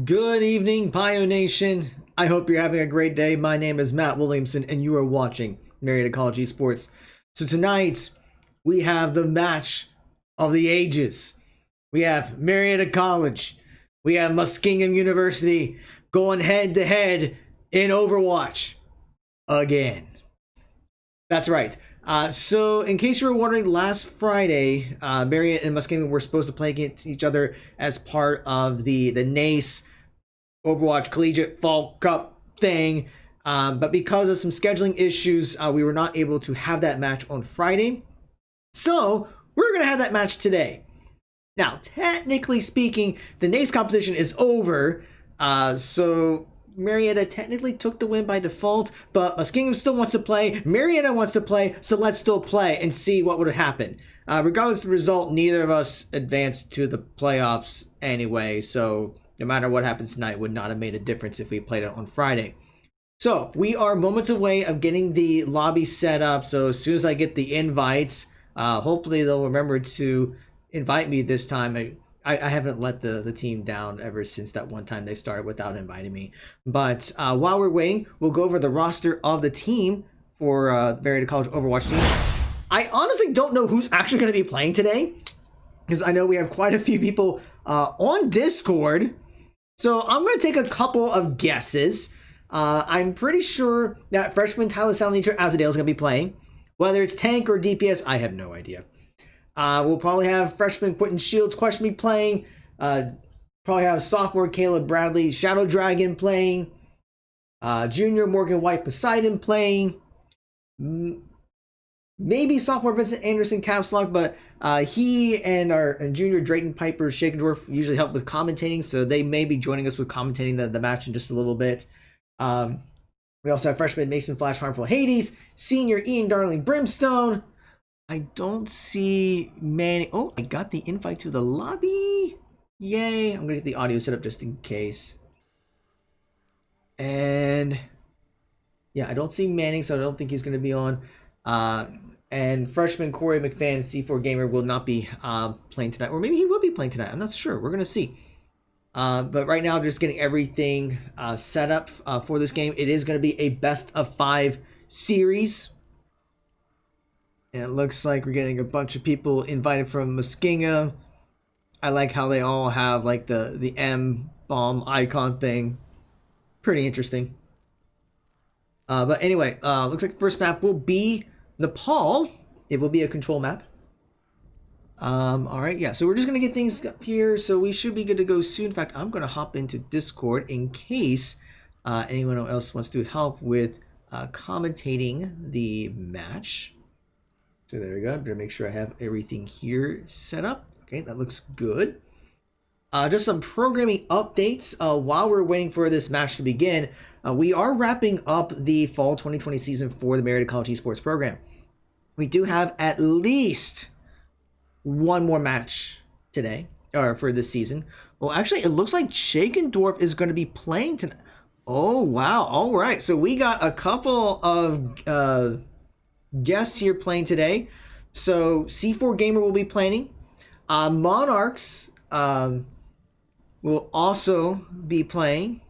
Good evening, Bio Nation. I hope you're having a great day. My name is Matt Williamson, and you are watching Marietta College Esports. So tonight, we have the match of the ages. We have Marietta College. We have Muskingum University going head-to-head in Overwatch again. That's right. So in case you were wondering, last Friday, Marietta and Muskingum were supposed to play against each other as part of the NACE Overwatch Collegiate Fall Cup thing. But because of some scheduling issues, we were not able to have that match on Friday. So we're going to have that match today. Now, technically speaking, the NACE competition is over. So Marietta technically took the win by default, but Muskingum still wants to play. Marietta wants to play, so let's still play and see what would happen. Regardless of the result, neither of us advanced to the playoffs anyway, so no matter what happens tonight, it would not have made a difference if we played it on Friday. So we are moments away of getting the lobby set up, so as soon as I get the invites, hopefully they'll remember to invite me this time. I haven't let the team down ever since that one time they started without inviting me. But while we're waiting, we'll go over the roster of the team for the Marietta College Overwatch team. I honestly don't know who's actually going to be playing today, because I know we have quite a few people on Discord. So I'm going to take a couple of guesses. I'm pretty sure that freshman Tyler Salinator Azadale is going to be playing. Whether it's tank or DPS, I have no idea. We'll probably have freshman Quentin Shields question me playing. Probably have sophomore Caleb Bradley Shadow Dragon playing. Junior Morgan White Poseidon playing. Maybe sophomore Vincent Anderson Caps Lock, but he and our junior Drayton Piper Shakendorf usually help with commentating, so they may be joining us with commentating the match in just a little bit. We also have freshman Mason Flash Harmful Hades, senior Ian Darling Brimstone. I don't see many. Oh, I got the invite to the lobby. Yay. I'm going to get the audio set up just in case. And yeah, I don't see Manning, so I don't think he's going to be on. And freshman Corey McFadden, C4 Gamer, will not be playing tonight. Or maybe he will be playing tonight. I'm not sure. We're going to see. But right now, just getting everything set up for this game. It is going to be a best of 5 series. And it looks like we're getting a bunch of people invited from Muskingum. I like how they all have like the M bomb icon thing. Pretty interesting. But anyway, looks like the first map will be Nepal. It will be a control map. All right, yeah. So we're just gonna get things up here. So we should be good to go soon. In fact, I'm gonna hop into Discord in case anyone else wants to help with commentating the match. So there we go. I'm going to make sure I have everything here set up. Okay, that looks good. Just some programming updates while we're waiting for this match to begin. We are wrapping up the fall 2020 season for the Marietta College Esports program. We do have at least one more match today, or for this season. Well, actually, it looks like Shakendorf is going to be playing tonight. Oh, wow. All right. So we got a couple of guests here playing today. So C4 Gamer will be playing. Monarchs will also be playing.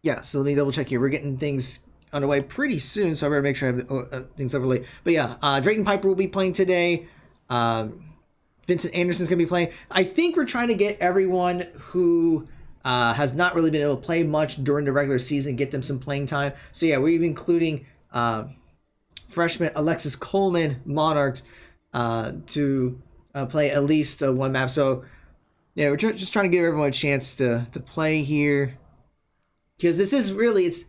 Yeah, so let me double check here. We're getting things underway pretty soon, so I better make sure I have things overlaid. But yeah, Drayton Piper will be playing today. Vincent Anderson's going to be playing. I think we're trying to get everyone who has not really been able to play much during the regular season, get them some playing time. So yeah, we're even including freshman Alexis Coleman, Monarchs, to play at least one map. So yeah, we're just trying to give everyone a chance to play here, because this is really, it's,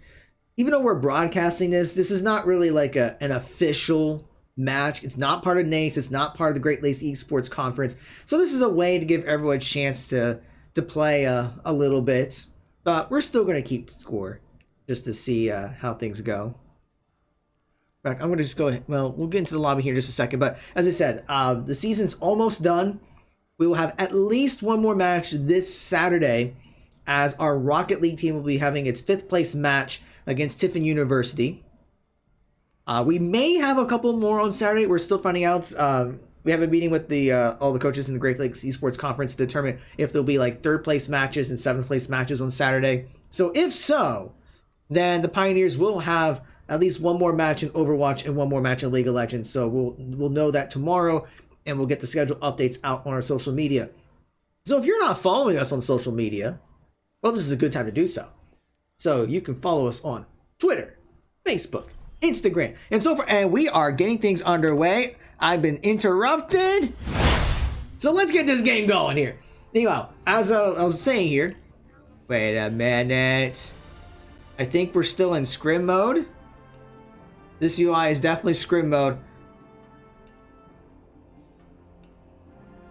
even though we're broadcasting this is not really like an official match. It's not part of NACE. It's not part of the Great Lakes Esports Conference. So this is a way to give everyone a chance to play a little bit. But we're still going to keep score just to see how things go. In fact, I'm going to just go ahead. Well, we'll get into the lobby here in just a second. But as I said, the season's almost done. We will have at least one more match this Saturday, as our Rocket League team will be having its 5th place match against Tiffin University. We may have a couple more on Saturday. We're still finding out. we have a meeting with the all the coaches in the Great Lakes Esports Conference to determine if there'll be like 3rd place matches and 7th place matches on Saturday. So if so, then the Pioneers will have at least one more match in Overwatch and one more match in League of Legends. So we'll know that tomorrow, and we'll get the schedule updates out on our social media. So if you're not following us on social media, well, this is a good time to do so. So you can follow us on Twitter, Facebook, Instagram, and so forth. And we are getting things underway. I've been interrupted. So let's get this game going here. Meanwhile, as I was saying here, wait a minute. I think we're still in scrim mode. This UI is definitely scrim mode.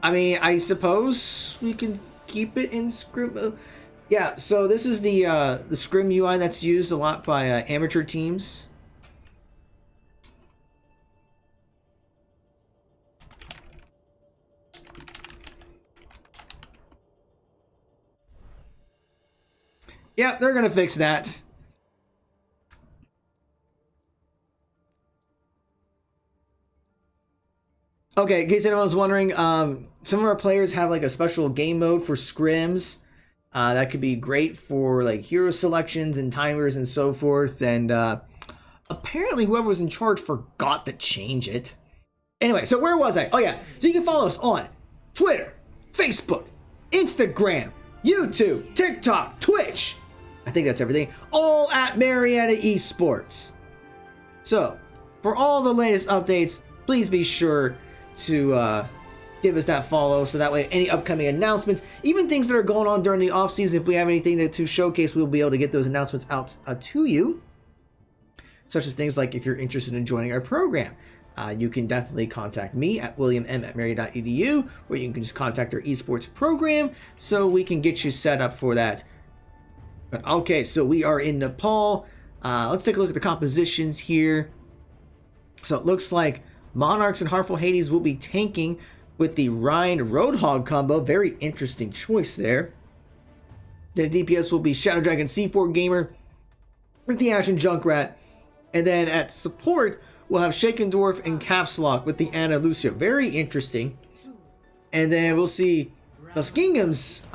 I mean, I suppose we can keep it in scrim mode. Yeah, so this is the scrim UI that's used a lot by amateur teams. Yeah, they're gonna fix that. Okay, in case anyone's wondering, some of our players have like a special game mode for scrims. That could be great for like hero selections and timers and so forth. And apparently whoever was in charge forgot to change it. Anyway, so where was I? Oh yeah, so you can follow us on Twitter, Facebook, Instagram, YouTube, TikTok, Twitch. I think that's everything. All at Marietta Esports. So, for all the latest updates, please be sure to give us that follow, so that way any upcoming announcements, even things that are going on during the off season, if we have anything to showcase, we'll be able to get those announcements out to you. Such as things like if you're interested in joining our program, you can definitely contact me at williamm@marietta.edu, or you can just contact our esports program so we can get you set up for that. But okay, so we are in Nepal. Let's take a look at the compositions here. So it looks like Monarchs and Heartful Hades will be tanking with the Rhine Roadhog combo. Very interesting choice there. The DPS will be Shadow Dragon C4 Gamer with the Ashen Junkrat. And then at support, we'll have Shaken Dwarf and Caps Lock with the Ana Lucio. Very interesting. And then we'll see Muskingum's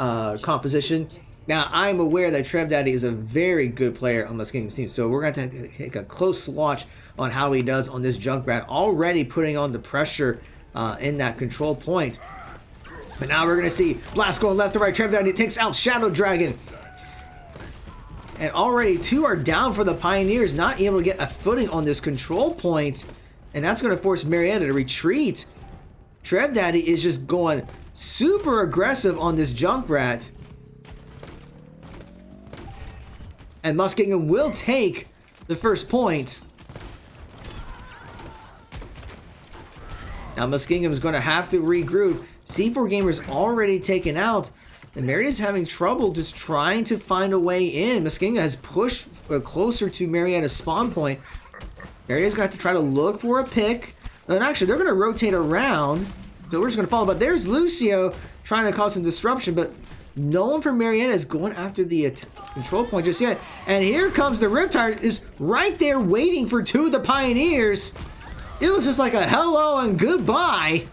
composition. Now, I'm aware that Trev Daddy is a very good player on Muskingum's team, so we're going to have to take a close watch on how he does on this Junkrat, already putting on the pressure in that control point. But now we're going to see Blast going left to right. Trev Daddy takes out Shadow Dragon. And already 2 are down for the Pioneers, not able to get a footing on this control point. And that's going to force Marietta to retreat. Trev Daddy is just going super aggressive on this Junkrat. And Muskingum will take the first point. Now Muskingum is going to have to regroup. C4 Gamer's already taken out. And Marietta's having trouble just trying to find a way in. Muskingum has pushed closer to Marietta's spawn point. Marietta's going to have to try to look for a pick. And actually, they're going to rotate around. So we're just going to follow. But there's Lucio trying to cause some disruption. But no one from Marietta is going after the control point just yet. And here comes the Riptide, is right there waiting for 2 of the Pioneers. It was just like a hello and goodbye.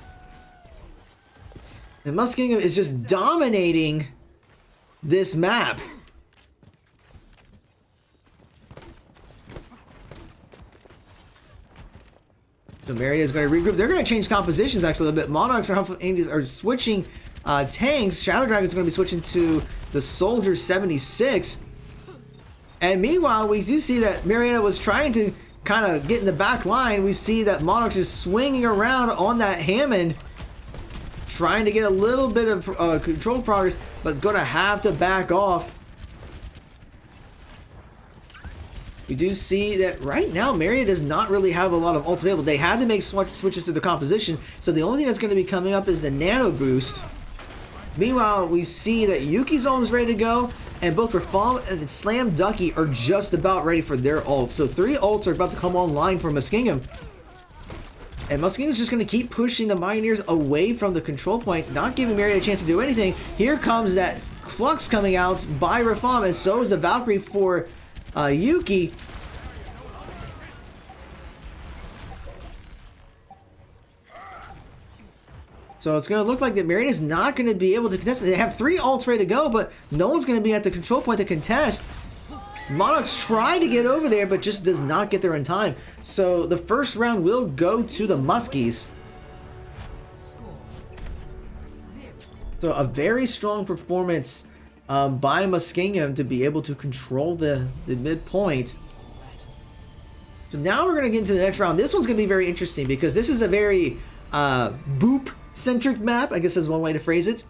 And Muskingum is just dominating this map. So Marietta is going to regroup. They're going to change compositions actually a little bit. Monarchs and Heartful Hades are switching tanks. Shadow Dragon is going to be switching to the Soldier 76. And meanwhile, we do see that Marietta was trying to kind of get in the back line. We see that Monarchs is swinging around on that Hammond, trying to get a little bit of control progress, but it's going to have to back off. We do see that right now Marietta does not really have a lot of ults available. They had to make switches to the composition, so the only thing that's going to be coming up is the Nano Boost. Meanwhile, we see that Yuki's almost ready to go, and both Rafal and Slam Ducky are just about ready for their ults. So 3 ults are about to come online for Muskingum. And Muskingum's just going to keep pushing the Pioneers away from the control point, not giving Marietta a chance to do anything. Here comes that Flux coming out by Rafam, and so is the Valkyrie for Yuki. So it's going to look like that Marietta's not going to be able to contest. They have 3 ults ready to go, but no one's going to be at the control point to contest. Monarchs tried to get over there, but just does not get there in time. So the first round will go to the Muskies. So a very strong performance by Muskingum to be able to control the midpoint. So now we're going to get into the next round. This one's going to be very interesting because this is a very boop-centric map, I guess is one way to phrase it.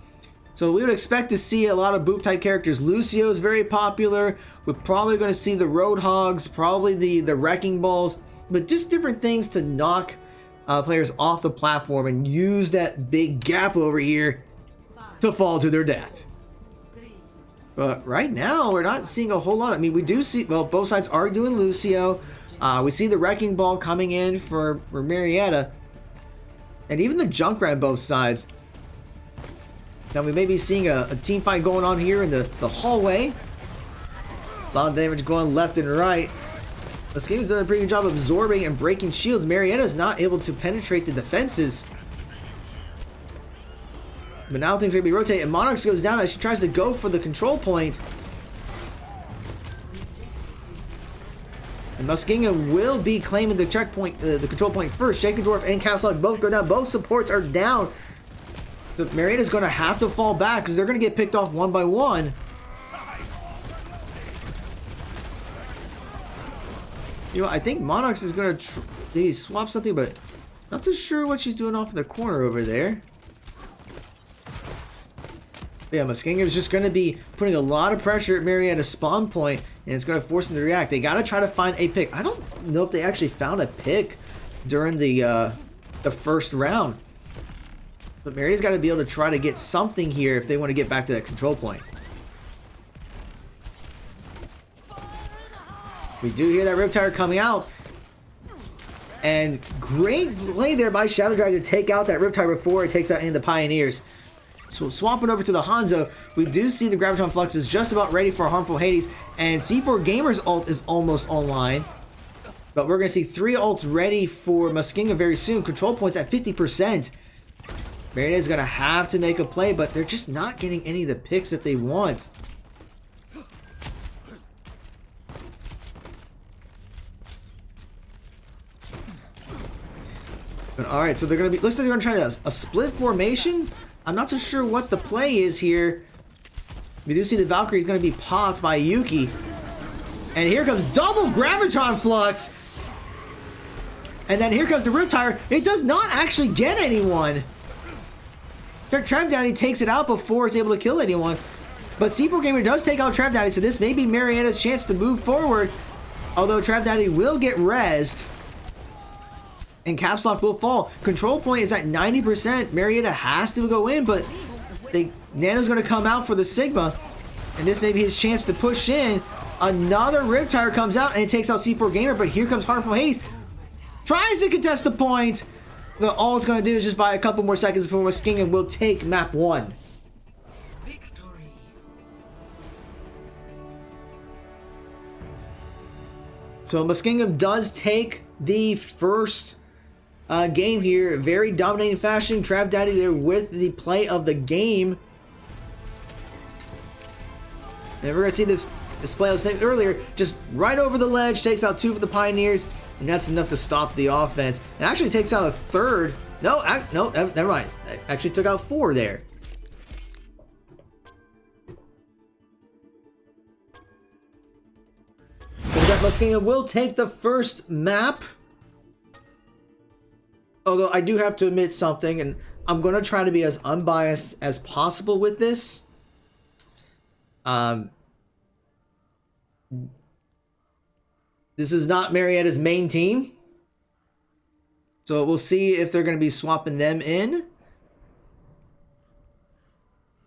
So we would expect to see a lot of boop-type characters. Lucio is very popular. We're probably going to see the Roadhogs, probably the Wrecking Balls, but just different things to knock players off the platform and use that big gap over here to fall to their death. But right now, we're not seeing a whole lot. I mean, we do see, well, both sides are doing Lucio. We see the Wrecking Ball coming in for Marietta. And even the Junkrat on both sides. Now we may be seeing a team fight going on here in the hallway. A lot of damage going left and right. Muskingum's doing a pretty good job absorbing and breaking shields. Marietta's not able to penetrate the defenses. But now things are going to be rotating. And Monarchs goes down as she tries to go for the control point. And Muskingum will be claiming the checkpoint, the control point first. Shakendorf and Caps Lock both go down. Both supports are down. So Marietta's going to have to fall back because they're going to get picked off one by one. You know, I think Monarchs is going to swap something, but not too sure what she's doing off in the corner over there. Yeah, Muskingum is just going to be putting a lot of pressure at Marietta's spawn point, and it's going to force them to react. They got to try to find a pick. I don't know if they actually found a pick during the first round. But Marietta's got to be able to try to get something here if they want to get back to that control point. We do hear that Riptire coming out. And great play there by Shadow Dragon to take out that Riptire before it takes out any of the Pioneers. So swapping over to the Hanzo, we do see the Graviton Flux is just about ready for Harmful Hades. And C4 Gamer's ult is almost online. But we're going to see 3 ults ready for Muskingum very soon. Control points at 50%. Marietta's going to have to make a play, but they're just not getting any of the picks that they want. But all right, so they're going to be, looks like they're going to try a split formation. I'm not so sure what the play is here. We do see the Valkyrie is going to be popped by Yuki. And here comes double Graviton Flux. And then here comes the Riptire. It does not actually get anyone. Trap Daddy takes it out before it's able to kill anyone. But C4 Gamer does take out Trap Daddy, so this may be Marietta's chance to move forward. Although Trap Daddy will get rezzed. And Caps Lock will fall. Control point is at 90%. Marietta has to go in, but Nano's going to come out for the Sigma. And this may be his chance to push in. Another Riptire comes out and it takes out C4 Gamer, but here comes Harmful Hades. Tries to contest the point. But all it's going to do is just buy a couple more seconds before Muskingum will take map 1. Victory. So Muskingum does take the first game here. Very dominating fashion. Trap Daddy there with the play of the game. And we're going to see this display I was saying earlier. Just right over the ledge. Takes out 2 for the Pioneers. And that's enough to stop the offense. It actually takes out a third. No, never mind. It actually took out 4 there. So that Muskingum will take the first map. Although I do have to admit something, and I'm going to try to be as unbiased as possible with this. This is not Marietta's main team. So we'll see if they're going to be swapping them in.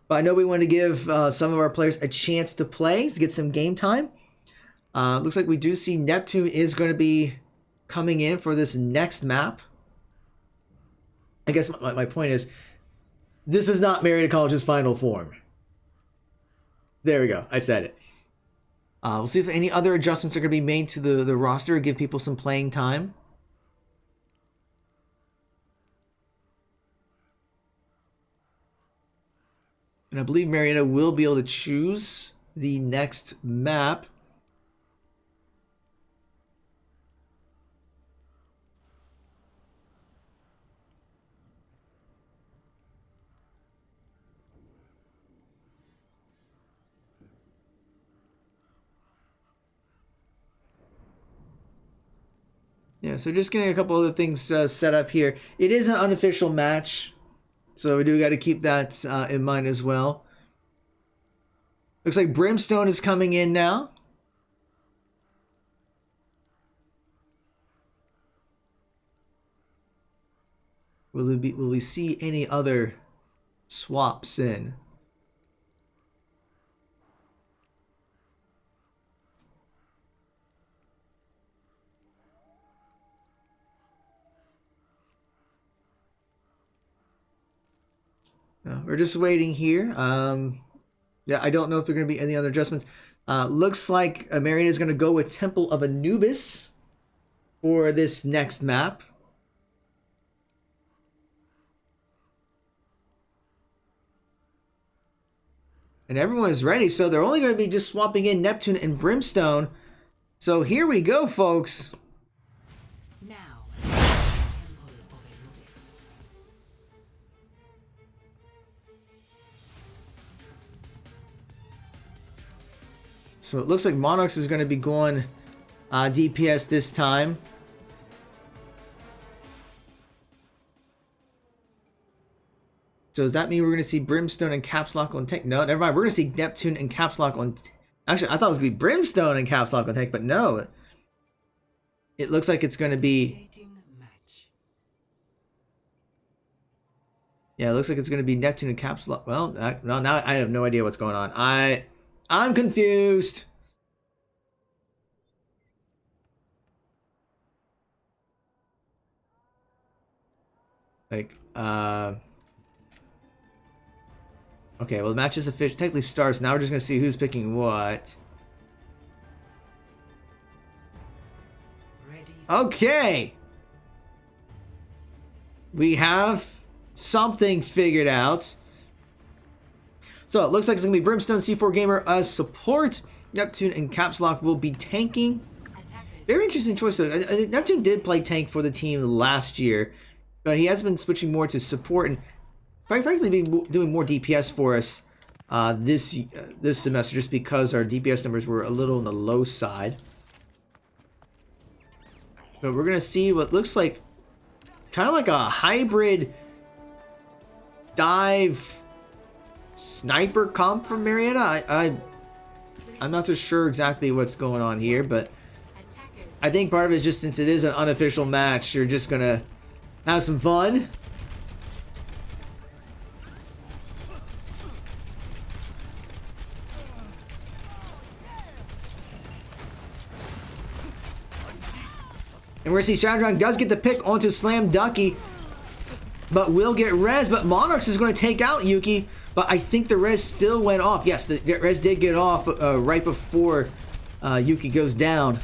But I know we want to give some of our players a chance to play, to get some game time. Looks like we do see Neptune is going to be coming in for this next map. I guess my point is, this is not Marietta College's final form. There we go. I said it. We'll see if any other adjustments are going to be made to the roster, give people some playing time. And I believe Marietta will be able to choose the next map. Yeah, so just getting a couple other things set up here. It is an unofficial match, so we do got to keep that in mind as well. Looks like Brimstone is coming in now. Will we see any other swaps in? No, we're just waiting here. Yeah, I don't know if there are going to be any other adjustments. Looks like Marietta is going to go with Temple of Anubis for this next map. And everyone is ready, so they're only going to be just swapping in Neptune and Brimstone. So here we go, folks. So it looks like Monarchs is going to be going DPS this time. So does that mean we're going to see Brimstone and Caps Lock on tank? No, never mind. We're going to see Neptune and Caps Lock on... Actually, I thought it was going to be Brimstone and Caps Lock on tank, but no. It looks like it's going to be... Yeah, it looks like it's going to be Neptune and Caps Lock. Well, now I have no idea what's going on. I'm confused. Like, okay, well, the match is official. Technically starts. Now we're just going to see who's picking what. Okay. We have something figured out. So it looks like it's going to be Brimstone, C4 Gamer as support. Neptune and Caps Lock will be tanking. Very interesting choice. Neptune did play tank for the team last year, but he has been switching more to support and quite frankly been doing more DPS for us this semester, just because our DPS numbers were a little on the low side. But we're going to see what looks like kind of like a hybrid dive sniper comp from Marietta. I'm not so sure exactly what's going on here, but I think part of it is just since it is an unofficial match, you're just gonna have some fun. And we're gonna see Shadow does get the pick onto Slam Ducky, but will get res. But Monarchs is going to take out Yuki. But I think the res still went off. Yes, the res did get off right before Yuki goes down.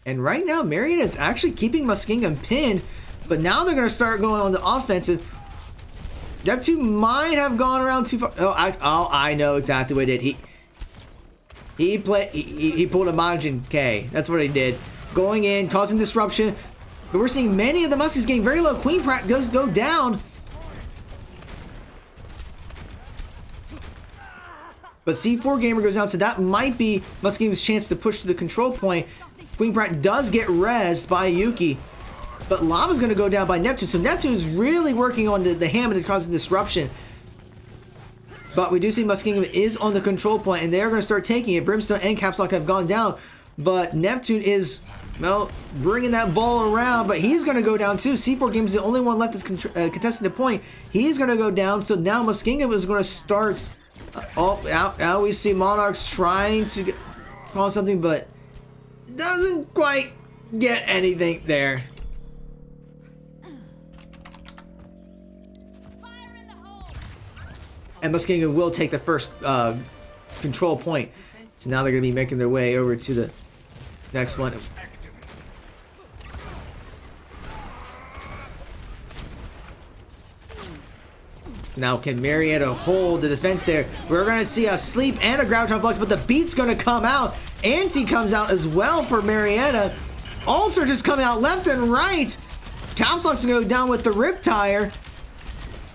And right now, Marietta is actually keeping Muskingum pinned. But now they're going to start going on the offensive. Neptune might have gone around too far. Oh, I know exactly what he did. He pulled a Majin K. That's what he did. Going in, causing disruption. But we're seeing many of the Muskies getting very low. Queen Pratt does go down. But C4 Gamer goes down, so that might be Muskingum's chance to push to the control point. Queen Pratt does get rezzed by Yuki. But Lava's going to go down by Neptune. So Neptune is really working on the Hammond and causing disruption. But we do see Muskingum is on the control point, and they're going to start taking it. Brimstone and Caps Lock have gone down. But Neptune is, well, bringing that ball around. But he's going to go down too. C4 Games is the only one left that's contesting the point. He's going to go down. So now Muskingum is going to start. Now we see Monarchs trying to call something, but doesn't quite get anything there. And Muskingum will take the first control point. So now they're going to be making their way over to the next one. Now can Marietta hold the defense there? We're going to see a sleep and a graviton flux, but the beat's going to come out. Anti comes out as well for Marietta. Ults are just coming out left and right. Caps Lock's going to go down with the Riptire.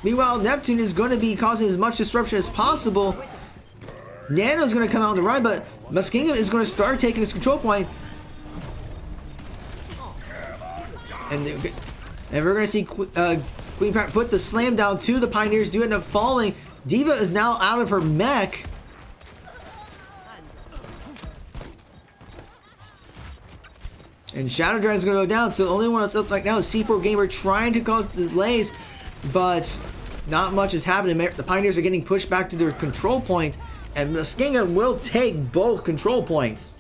Meanwhile, Neptune is going to be causing as much disruption as possible. Nano's going to come out on the right, but Muskingum is going to start taking his control point. And we're going to see Queen Pat put the slam down to the Pioneers, do end up falling. D.Va is now out of her mech. And Shadow Dragon's going to go down, so the only one that's up right now is C4 Gamer trying to cause delays, but not much is happening. The Pioneers are getting pushed back to their control point, and Muskingum will take both control points.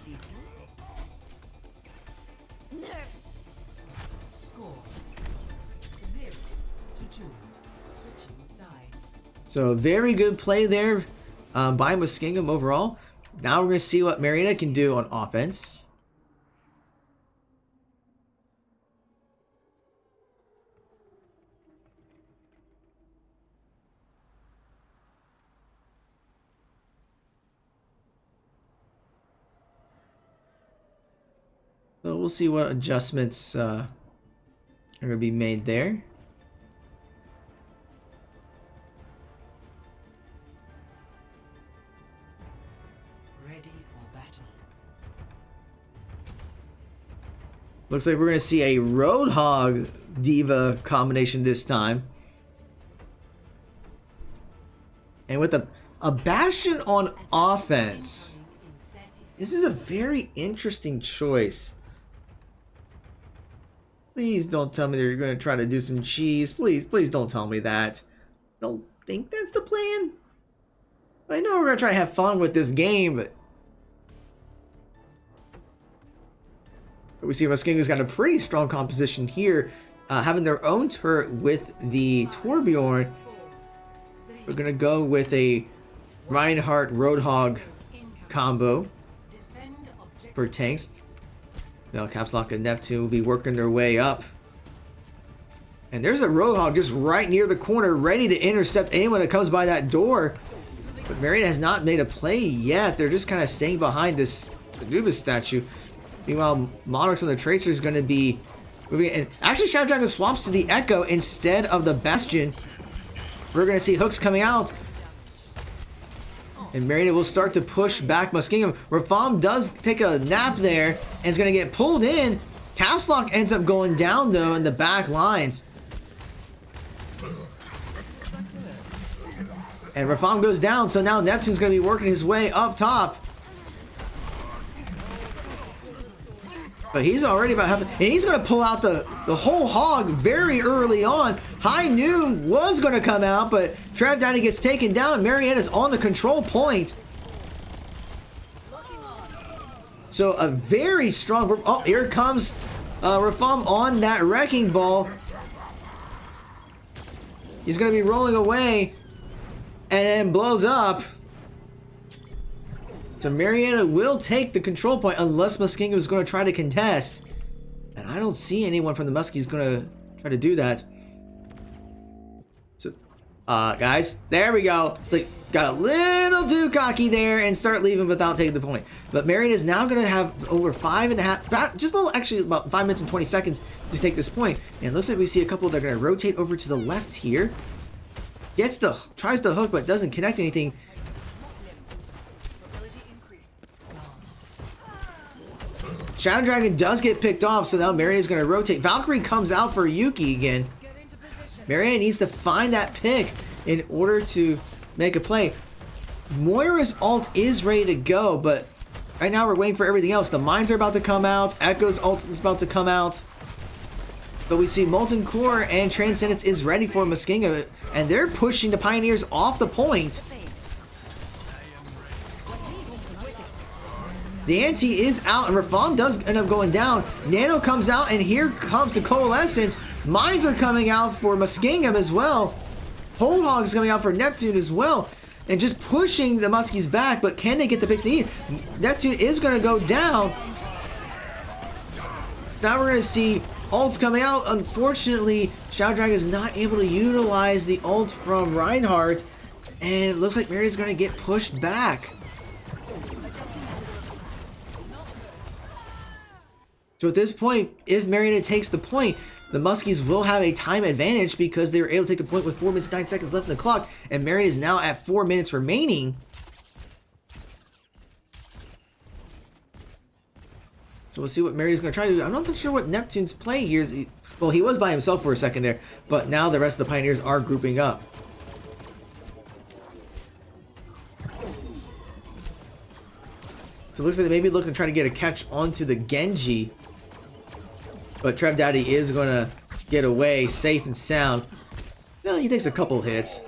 So very good play there by Muskingum overall. Now we're going to see what Marietta can do on offense. So we'll see what adjustments are going to be made there. Looks like we're going to see a Roadhog D.Va combination this time. And with a Bastion on offense. This is a very interesting choice. Please don't tell me they're going to try to do some cheese. Please don't tell me that. I don't think that's the plan. I know we're going to try to have fun with this game, but we see Muskingum's got a pretty strong composition here, having their own turret with the Torbjorn. We're going to go with a Reinhardt Roadhog combo for tanks. Now Caps Lock and Neptune will be working their way up. And there's a Roadhog just right near the corner, ready to intercept anyone that comes by that door. But Marietta has not made a play yet. They're just kind of staying behind this Anubis statue. Meanwhile, Monarchs on the Tracer is going to be moving. And actually, Shadow Dragon swaps to the Echo instead of the Bastion. We're going to see hooks coming out. And Marietta will start to push back Muskingum. Rafam does take a nap there and is going to get pulled in. Caps Lock ends up going down, though, in the back lines. And Rafam goes down, so now Neptune's going to be working his way up top. But he's already about half, and he's going to pull out the whole hog very early on. High Noon was going to come out, but Trav Daddy gets taken down. Marietta's on the control point. So a very strong, oh, here comes Rafam on that wrecking ball. He's going to be rolling away and then blows up. So Marietta will take the control point unless Muskingum is going to try to contest. And I don't see anyone from the Muskies going to try to do that. So, guys, there we go. It's like, got a little too cocky there and start leaving without taking the point. But Marietta is now going to have over 5.5, just a little, actually about 5 minutes and 20 seconds to take this point. And it looks like we see a couple that are going to rotate over to the left here. Tries to hook, but doesn't connect anything. Shadow Dragon does get picked off, so now Marietta's going to rotate. Valkyrie comes out for Yuki again. Marietta needs to find that pick in order to make a play. Moira's ult is ready to go, but right now we're waiting for everything else. The mines are about to come out. Echo's ult is about to come out. But we see Molten Core and Transcendence is ready for Muskingum, and they're pushing the Pioneers off the point. The ante is out, and Rafam does end up going down. Nano comes out, and here comes the Coalescence. Mines are coming out for Muskingum as well. Whole Hog's coming out for Neptune as well. and just pushing the Muskies back, but can they get the picks they need? Neptune is going to go down. So now we're going to see ults coming out. Unfortunately, Shadow Dragon is not able to utilize the ult from Reinhardt, and it looks like Marietta's going to get pushed back. So at this point, if Marietta takes the point, the Muskies will have a time advantage because they were able to take the point with 4 minutes 9 seconds left in the clock, and Marietta is now at 4 minutes remaining. So we'll see what Marietta's going to try to do. I'm not sure what Neptune's play here is. Well, he was by himself for a second there, but now the rest of the Pioneers are grouping up. So it looks like they may be looking to try to get a catch onto the Genji. But Trev Daddy is going to get away safe and sound. Well, he takes a couple hits.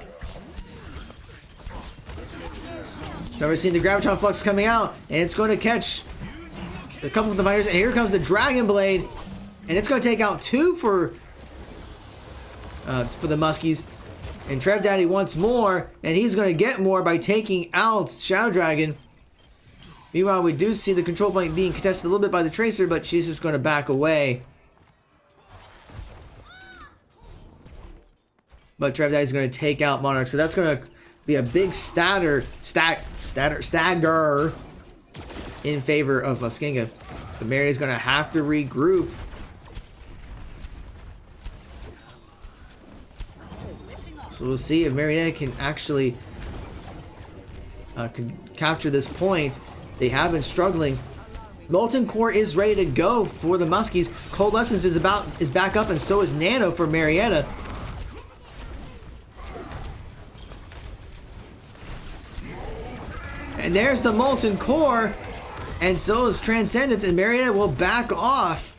So we're seeing the Gravitron Flux coming out, and it's going to catch a couple of the Miners. And here comes the Dragon Blade, and it's going to take out 2 for the Muskies. And Trev Daddy wants more, and he's going to get more by taking out Shadow Dragon. Meanwhile, we do see the control point being contested a little bit by the Tracer, but she's just going to back away. But Trev Daddy's going to take out Monarch, so that's going to be a big stagger in favor of Muskingum. But Marietta's going to have to regroup. So we'll see if Marietta can actually capture this point. They have been struggling. Molten Core is ready to go for the Muskies. Coalescence is back up, and so is Nano for Marietta. And there's the Molten Core, and so is Transcendence, and Marietta will back off.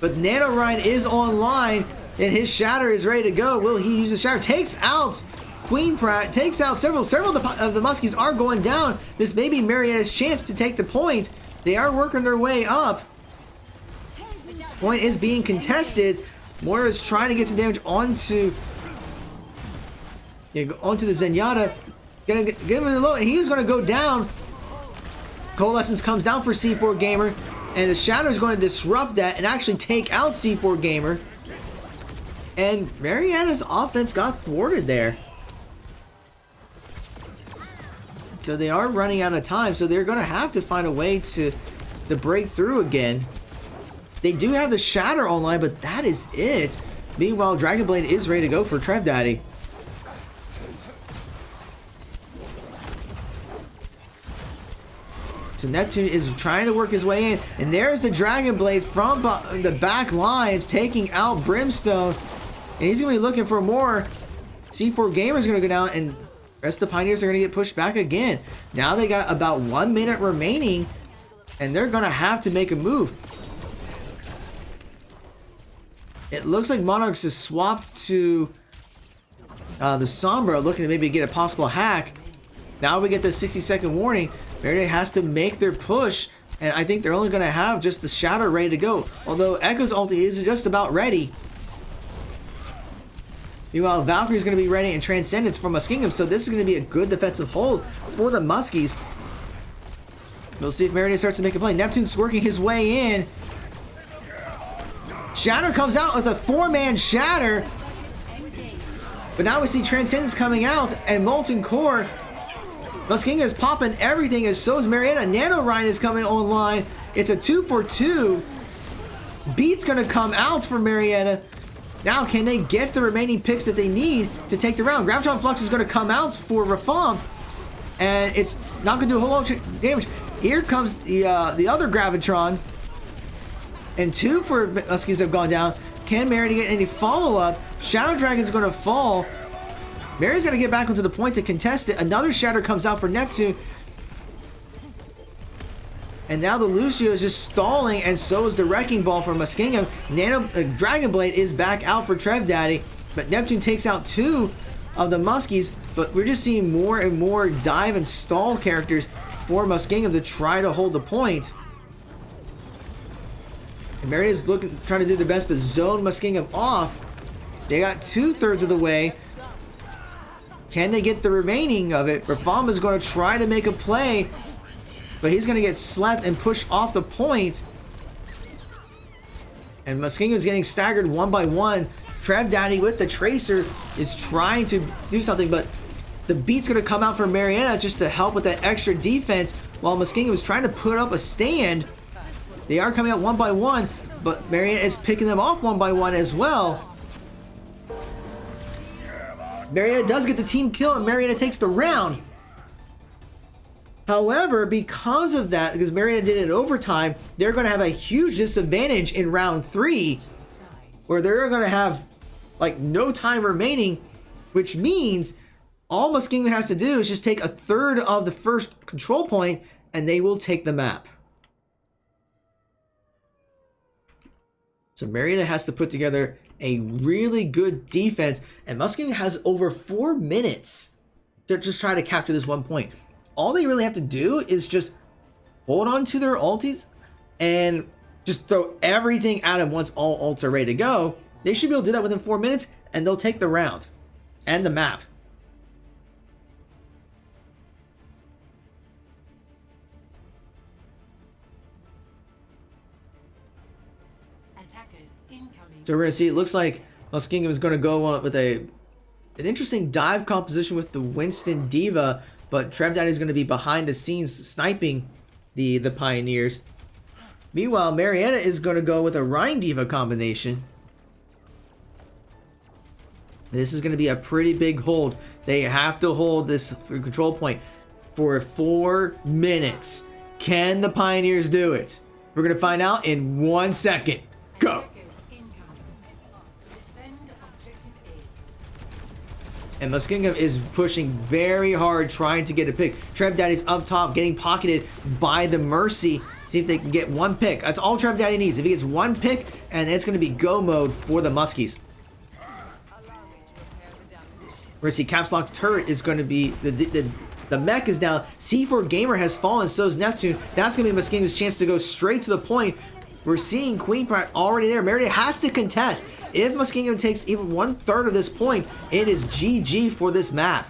But NaNoRine is online, and his Shatter is ready to go. Will he use the Shatter? Takes out Queen Pratt, takes out several of the Muskies are going down. This may be Marietta's chance to take the point. They are working their way up. Point is being contested. Moira is trying to get some damage onto the Zenyatta. Gonna get him in the low, and he's gonna go down. Coalescence comes down for C4 Gamer, and the Shadow is going to disrupt that and actually take out C4 Gamer. And Marietta's offense got thwarted there. So they are running out of time, so they're going to have to find a way to break through again. They do have the Shatter online, but that is it. Meanwhile, Dragon Blade is ready to go for Trev Daddy. So Neptune is trying to work his way in, and there's the Dragon Blade from the back lines, taking out Brimstone, and he's going to be looking for more. C4 Gamer is going to go down, and the rest of the Pioneers are going to get pushed back again. Now they got about 1 minute remaining, and they're going to have to make a move. It looks like Monarchs is swapped to the Sombra, looking to maybe get a possible hack. Now we get the 60-second warning. Marietta has to make their push, and I think they're only going to have just the Shatter ready to go. Although Echo's ulti is just about ready. Meanwhile, Valkyrie's going to be ready, and Transcendence for Muskingum, so this is going to be a good defensive hold for the Muskies. We'll see if Marietta starts to make a play. Neptune's working his way in. Shatter comes out with a 4-man Shatter. But now we see Transcendence coming out, and Molten Core. Muskingum is popping everything, as so is Marietta. NaNoRine is coming online. It's a 2-for-2. Beat's going to come out for Marietta. Now, can they get the remaining picks that they need to take the round? Gravitron Flux is going to come out for Rafam, and it's not going to do a whole lot of damage. Here comes the other Gravitron, and 2 for Muskies have gone down. Can Marietta get any follow-up? Shadow Dragon's going to fall. Maria's got to get back onto the point to contest it. Another Shatter comes out for Neptune. And now the Lucio is just stalling, and so is the Wrecking Ball for Muskingum. Dragon Blade is back out for Trev Daddy, but Neptune takes out 2 of the Muskies. But we're just seeing more and more dive and stall characters for Muskingum to try to hold the point. And Maria's trying to do their best to zone Muskingum off. They got 2/3 of the way. Can they get the remaining of it? Rafam is going to try to make a play, but he's going to get slapped and pushed off the point. And Muskingum is getting staggered one by one. Trev Daddy with the Tracer is trying to do something, but the beat's going to come out for Marietta just to help with that extra defense while Muskingum is trying to put up a stand. They are coming out one by one, but Marietta is picking them off one by one as well. Marietta does get the team kill, and Marietta takes the round. However, because of that, because Marietta did it in overtime, they're going to have a huge disadvantage in round 3, where they're going to have like no time remaining, which means all Muskingum has to do is just take 1/3 of the first control point, and they will take the map. So Marietta has to put together a really good defense, and Muskingum has over 4 minutes to just try to capture this one point. All they really have to do is just hold on to their ultis and just throw everything at them once all ults are ready to go. They should be able to do that within 4 minutes, and they'll take the round and the map. So we're going to see, it looks like Muskingum is going to go on with an interesting dive composition with the Winston Diva, but Trev Daddy is going to be behind the scenes sniping the Pioneers. Meanwhile, Marietta is going to go with a Rhine Diva combination. This is going to be a pretty big hold. They have to hold this control point for 4 minutes. Can the Pioneers do it? We're going to find out in 1 second. Go! And Muskingum is pushing very hard, trying to get a pick. Trev Daddy's up top, getting pocketed by the Mercy. See if they can get one pick. That's all Trev Daddy needs. If he gets one pick, and it's going to be go mode for the Muskies. We're going to see Caps Lock's turret is going to be... The mech is down. C4 Gamer has fallen, so is Neptune. That's going to be Muskingum's chance to go straight to the point. We're seeing Queen Pride already there. Marietta has to contest. If Muskingum takes even 1/3 of this point, it is GG for this map.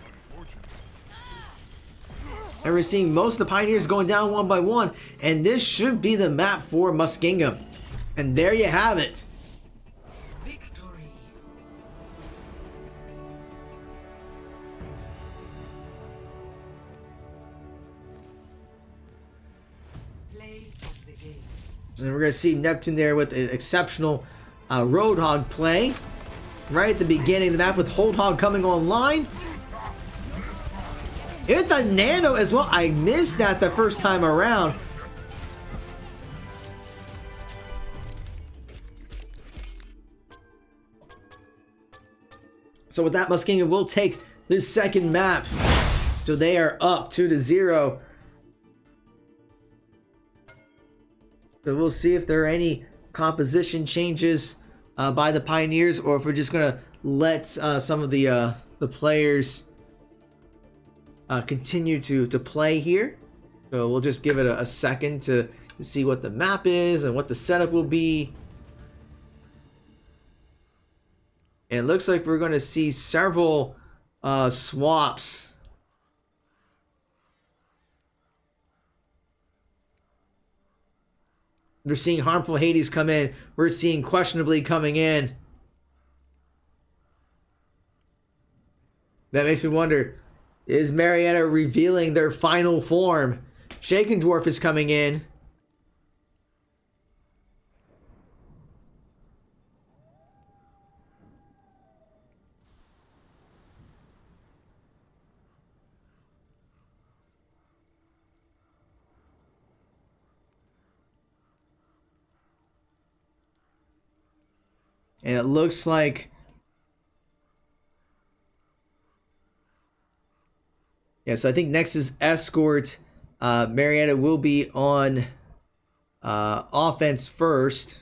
And we're seeing most of the Pioneers going down one by one, and this should be the map for Muskingum. And there you have it. Victory. Play of the game. And we're going to see Neptune there with an exceptional Roadhog play. Right at the beginning of the map with Holdhog coming online. Hit the Nano as well. I missed that the first time around. So with that, Muskingum will take this second map. So they are up 2-0. So we'll see if there are any composition changes by the Pioneers, or if we're just gonna let some of the players continue to play here. So we'll just give it a second to see what the map is and what the setup will be. And it looks like we're gonna see several swaps. We're seeing Harmful Hades come in. We're seeing Questionably coming in. That makes me wonder, is Marietta revealing their final form? Shaken Dwarf is coming in. And it looks like... Yeah, so I think next is Escort. Marietta will be on offense first.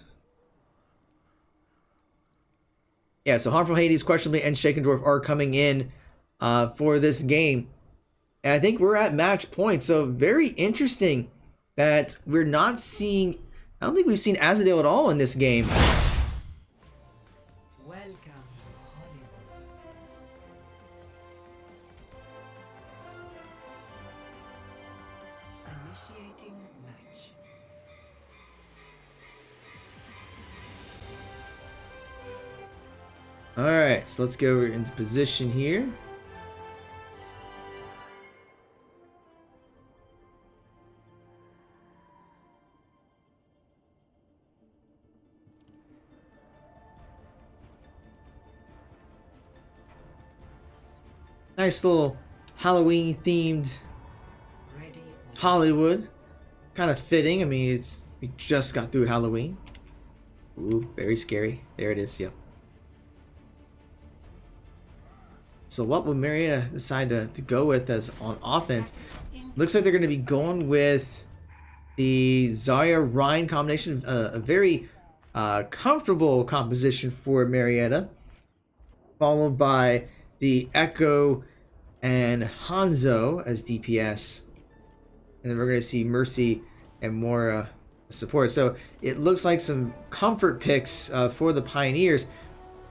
Yeah, so Harmful Hades, Questionably, and Shaken Dwarf are coming in for this game. And I think we're at match point. So very interesting that we're not seeing... I don't think we've seen Azadale at all in this game. Welcome Alright, so let's go into position here. Nice little Halloween themed Ready for Hollywood. Kind of fitting. I mean, we just got through Halloween. Ooh, very scary. There it is, yep. So what would Marietta decide to go with as on offense? Looks like they're going to be going with the Zarya Ryan combination. A very comfortable composition for Marietta. Followed by the Echo and Hanzo as DPS. And then we're going to see Mercy and more support. So it looks like some comfort picks for the Pioneers.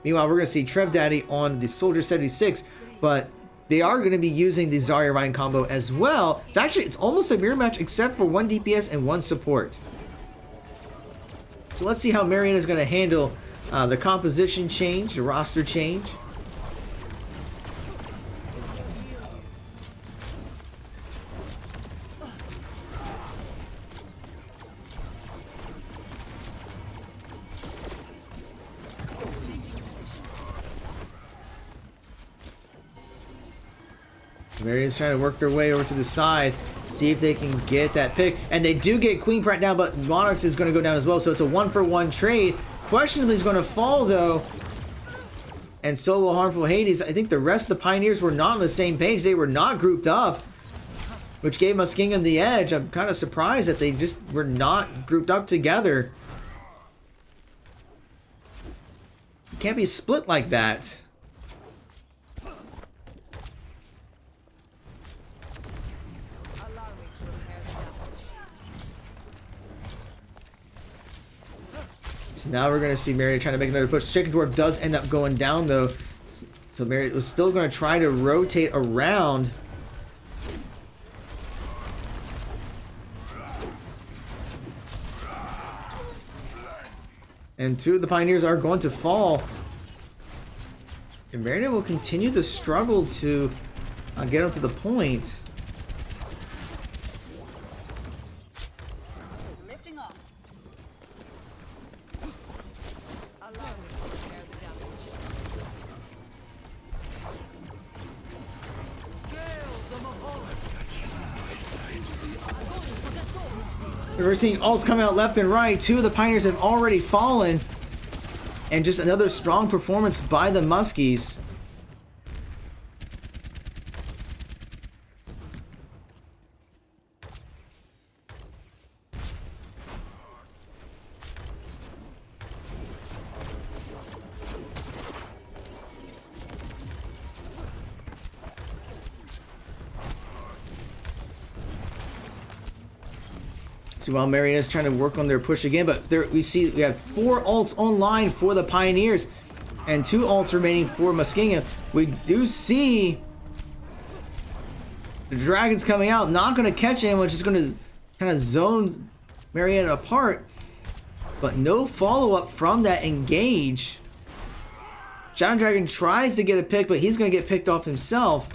Meanwhile, we're going to see Trev Daddy on the Soldier 76, but they are going to be using the Zarya Ryan combo as well. It's almost a mirror match except for one DPS and one support. So let's see how Marietta is going to handle the composition change, the roster change. Marietta's trying to work their way over to the side, see if they can get that pick. And they do get Queen Pratt down, but Monarchs is going to go down as well. So it's a 1-for-1 trade. Questionably is going to fall, though. And so will Harmful Hades. I think the rest of the Pioneers were not on the same page. They were not grouped up, which gave Muskingum the edge. I'm kind of surprised that they just were not grouped up together. You can't be split like that. So now we're going to see Marietta trying to make another push. Chicken Dwarf does end up going down, though. So Marietta was still going to try to rotate around. And two of the Pioneers are going to fall. And Marietta will continue the struggle to get them to the point. Lifting off. We're seeing ults come out left and right. Two of the Pioneers have already fallen. And just another strong performance by the Muskies. So while Marietta's trying to work on their push again, but there we have 4 ults online for the Pioneers and 2 ults remaining for Muskingum. We do see the dragons coming out, not going to catch anyone, just going to kind of zone Marietta apart. But no follow-up from that engage. Shadow Dragon tries to get a pick, but he's going to get picked off himself.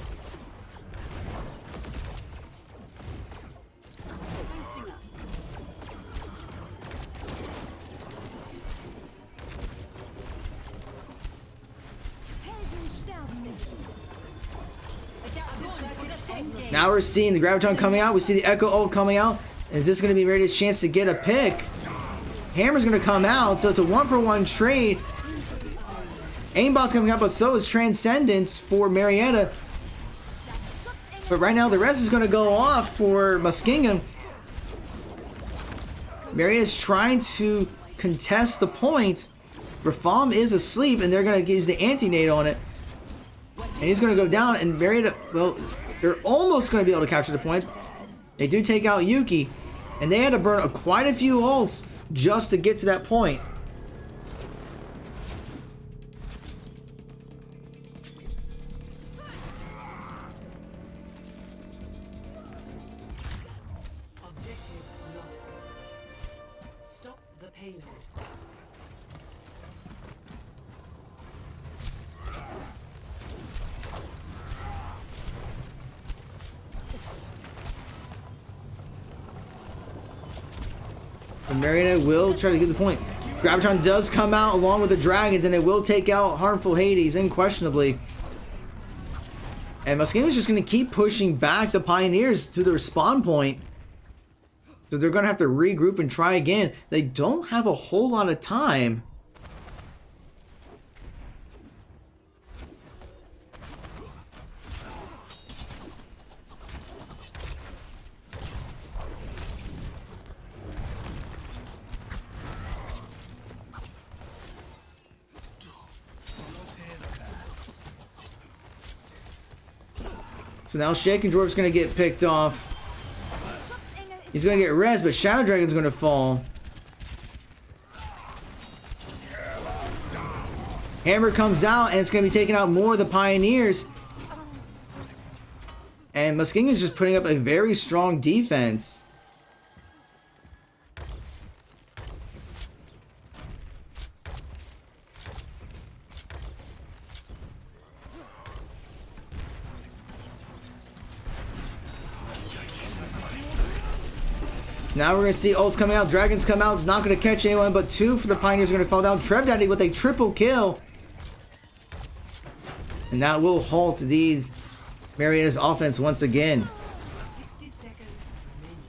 Now we're seeing the Graviton coming out. We see the Echo ult coming out. Is this going to be Marietta's chance to get a pick? Hammer's going to come out, so it's a 1-for-1 trade. Aimbot's coming out, but so is Transcendence for Marietta. But right now, the rest is going to go off for Muskingum. Marietta's trying to contest the point. Rafam is asleep, and they're going to use the anti-nade on it. And he's going to go down, and Marietta, well, they're almost going to be able to capture the point. They do take out Yuki, and they had to burn quite a few ults just to get to that point. objective lost. Stop the payload. And Marietta will try to get the point. Gravitron does come out along with the Dragons, and it will take out Harmful Hades, unquestionably. And Muskingum is just going to keep pushing back the Pioneers to their spawn point. So they're going to have to regroup and try again. They don't have a whole lot of time. So now Shaken Dwarf's going to get picked off. He's going to get res, but Shadow Dragon's going to fall. Hammer comes out, and it's going to be taking out more of the Pioneers. And Muskingum's just putting up a very strong defense. Now we're going to see ults coming out. Dragons come out. It's not going to catch anyone, but 2 for the Pioneers are going to fall down. Trev Daddy with a triple kill. And that will halt the Marietta's offense once again. 60 seconds remaining.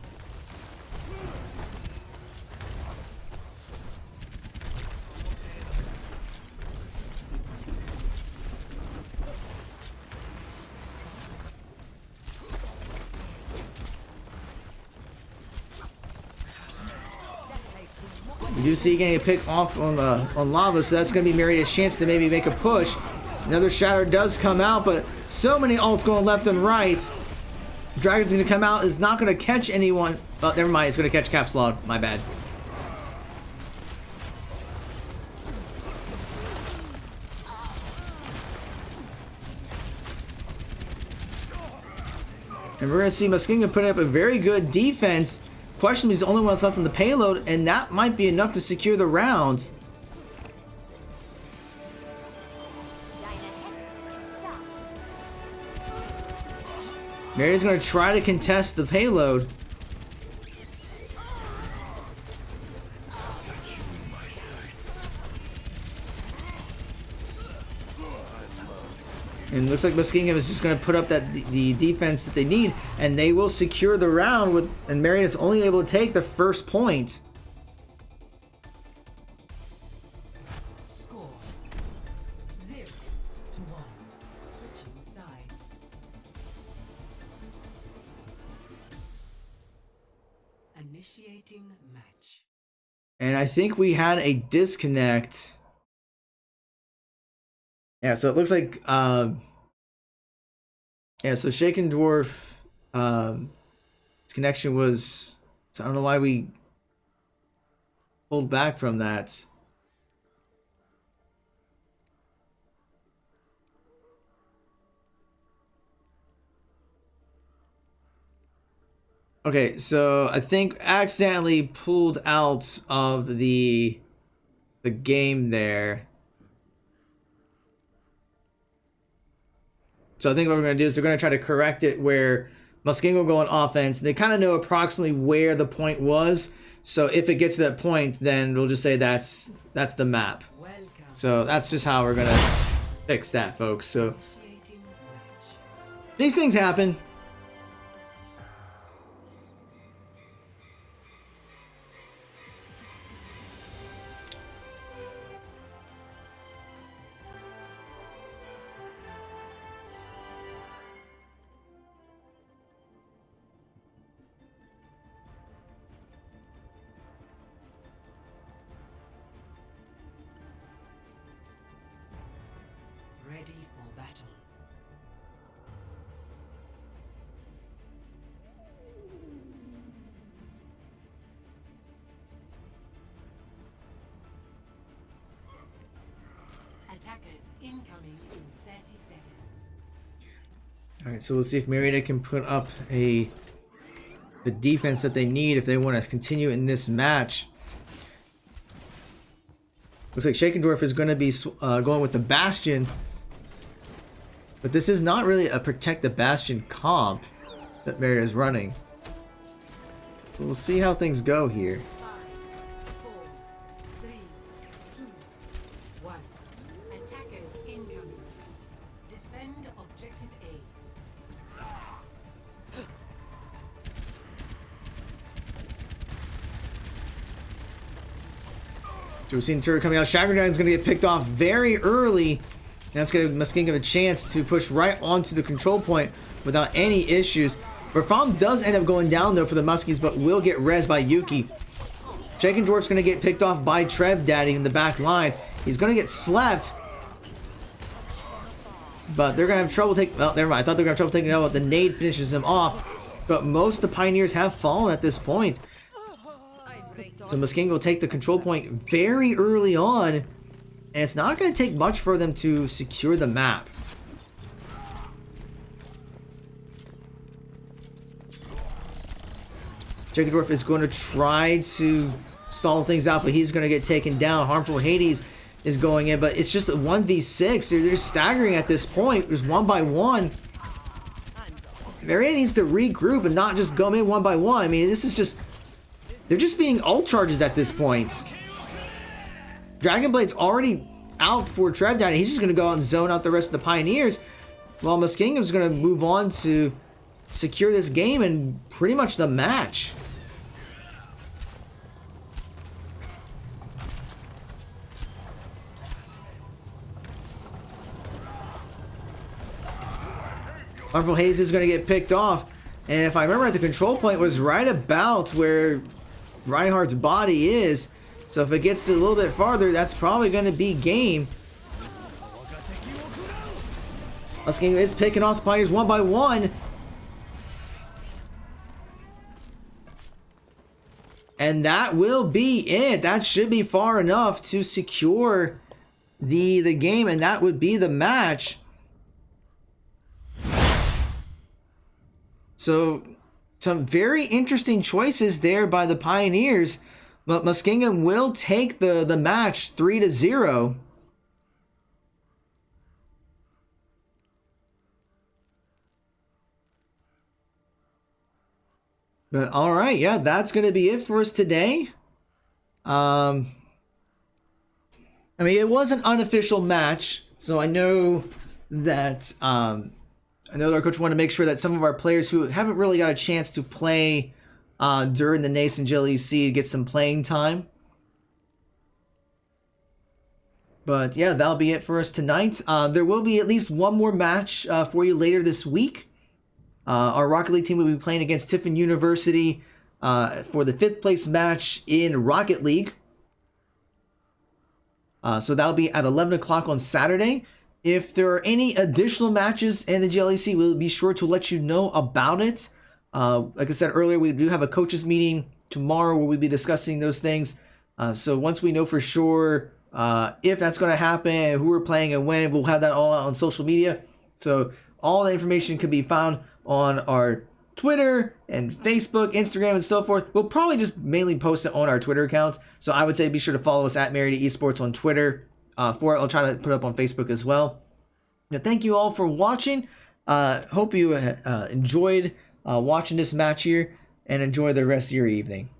You do see getting a pick off on lava, so that's going to be Marietta's chance to maybe make a push. Another shatter does come out, but so many ults going left and right. Dragon's going to come out. It's not going to catch anyone. Oh, never mind. It's going to catch Caps Log. My bad. And we're going to see Muskingum putting up a very good defense. Question is the only one that's left on the payload, and that might be enough to secure the round. Marietta's going to try to contest the payload. And it looks like Muskingum is just going to put up the defense that they need, and they will secure the round. And Marietta's only able to take the first point. Score 0-1. Switching sides. Initiating match. And I think we had a disconnect. Yeah, so it looks like, yeah, so Shaken Dwarf, his connection was, so I don't know why we pulled back from that. Okay, so I think accidentally pulled out of the game there. So I think what we're going to do is they're going to try to correct it where Muskingum will go on offense. They kind of know approximately where the point was. So if it gets to that point, then we'll just say that's the map. Welcome. So that's just how we're going to fix that, folks. So Initiating match. these things happen. Ready for battle. Attackers incoming in 30 seconds. All right, so we'll see if Marietta can put up the defense that they need if they want to continue in this match. Looks like Shaken Dwarf is going to be going with the Bastion. But this is not really a Protect the Bastion comp that Marietta is running. So we'll see how things go here. 5, So we've seen the turret coming out. Shatter Dragon's going to get picked off very early. And that's going to give Muskingum a chance to push right onto the control point without any issues. Verfam does end up going down though for the Muskies, but will get rezzed by Yuki. Jacob Dwarf's going to get picked off by Trev Daddy in the back lines. He's going to get slept. But they're going to have trouble taking... Well, never mind. I thought they were going to have trouble taking it out, but the nade finishes him off. But most of the Pioneers have fallen at this point. So Muskingum will take the control point very early on. And it's not going to take much for them to secure the map. Jacob Dwarf is going to try to stall things out, but he's going to get taken down. Harmful Hades is going in, but it's just a 1v6. They're staggering at this point. There's 1 by 1. Marietta needs to regroup and not just go in 1 by 1. I mean, this is just... They're just being ult charges at this point. Dragon Blade's already out for Trev Daddy. He's just going to go out and zone out the rest of the Pioneers, while Muskingum's going to move on to secure this game and pretty much the match. Harmful Haze is going to get picked off, and if I remember right, the control point was right about where Reinhardt's body is, so if it gets a little bit farther, that's probably going to be game. Muskingum is picking off the Pioneers 1 by 1. And that will be it. That should be far enough to secure the game, and that would be the match. So, some very interesting choices there by the Pioneers, but Muskingum will take the match 3-0. But all right, yeah, that's going to be it for us today. I mean, it was an unofficial match, so I know that our coach wanted to make sure that some of our players who haven't really got a chance to play during the NACE and GLEC get some playing time. But yeah, that'll be it for us tonight. There will be at least one more match for you later this week. Our Rocket League team will be playing against Tiffin University for the 5th place match in Rocket League. So that'll be at 11 o'clock on Saturday. If there are any additional matches in the GLEC, we'll be sure to let you know about it. Like I said earlier, we do have a coaches meeting tomorrow where we'll be discussing those things. So once we know for sure if that's going to happen, who we're playing and when, we'll have that all out on social media. So all the information can be found on our Twitter and Facebook, Instagram, and so forth. We'll probably just mainly post it on our Twitter account. So I would say be sure to follow us at Marietta Esports on Twitter for it. I'll try to put it up on Facebook as well. Now, thank you all for watching. Hope you enjoyed watching this match here, and enjoy the rest of your evening.